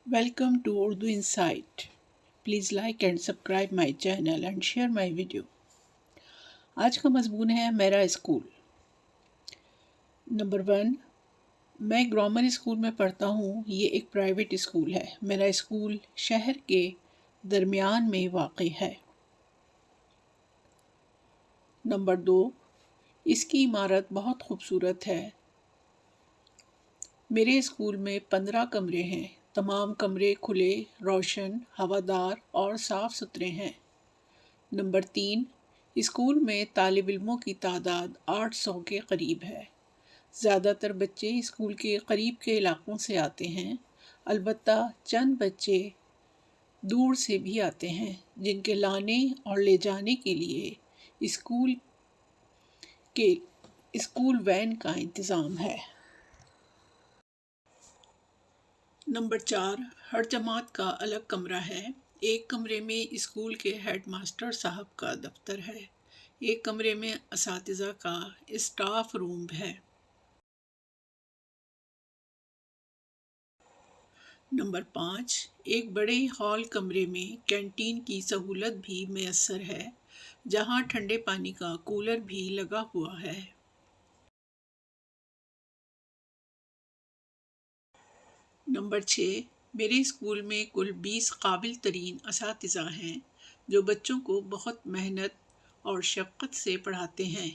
Welcome to Urdu Insight. Please like and subscribe my channel and share my video. आज का मजमून है मेरा स्कूल। नंबर 1, मैं ग्रामर स्कूल में पढ़ता हूँ। ये एक प्राइवेट स्कूल है। मेरा स्कूल शहर के दरमियान में वाक़ है। नंबर 2, इसकी इमारत बहुत खूबसूरत है। मेरे स्कूल में 15 कमरे हैं। तमाम कमरे खुले, रोशन, हवादार और साफ़ सुथरे हैं। नंबर 3, स्कूल में तालिब इल्मों की तादाद 800 के करीब है। ज़्यादातर बच्चे स्कूल के करीब के इलाक़ों से आते हैं। अलबत्ता चंद बच्चे दूर से भी आते हैं जिनके लाने और ले जाने के लिए के स्कूल वैन का इंतज़ाम है। नंबर 4, हर जमात का अलग कमरा है। एक कमरे में स्कूल के हेड मास्टर साहब का दफ्तर है। एक कमरे में असातिज़ा का स्टाफ रूम है। नंबर 5, एक बड़े हॉल कमरे में कैंटीन की सहूलत भी मैसर है, जहां ठंडे पानी का कूलर भी लगा हुआ है। नंबर 6, मेरे स्कूल में कुल 20 काबिल तरीन असातिज़ा हैं जो बच्चों को बहुत मेहनत और शफ़क़त से पढ़ाते हैं।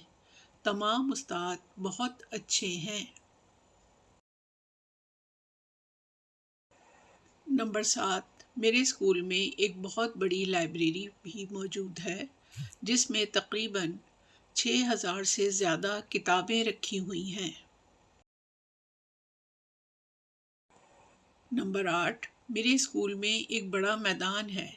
तमाम उस्ताद बहुत अच्छे हैं। नंबर 7, मेरे स्कूल में एक बहुत बड़ी लाइब्रेरी भी मौजूद है जिसमें तकरीबन 6000 से ज़्यादा किताबें रखी हुई हैं। नंबर 8, मेरे स्कूल में एक बड़ा मैदान है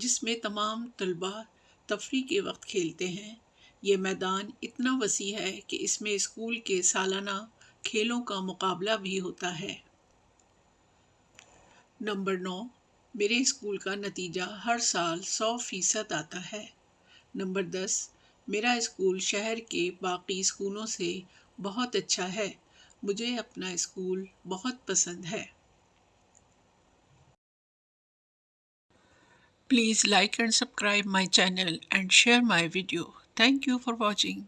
जिसमें तमाम तलबा तफरीह के वक्त खेलते हैं। ये मैदान इतना वसी है कि इसमें स्कूल के सालाना खेलों का मुकाबला भी होता है। नंबर 9, मेरे स्कूल का नतीजा हर साल 100% आता है। नंबर 10, मेरा स्कूल शहर के बाकी स्कूलों से बहुत अच्छा है। मुझे अपना स्कूल बहुत पसंद है। Please like and subscribe my channel and share my video. Thank you for watching.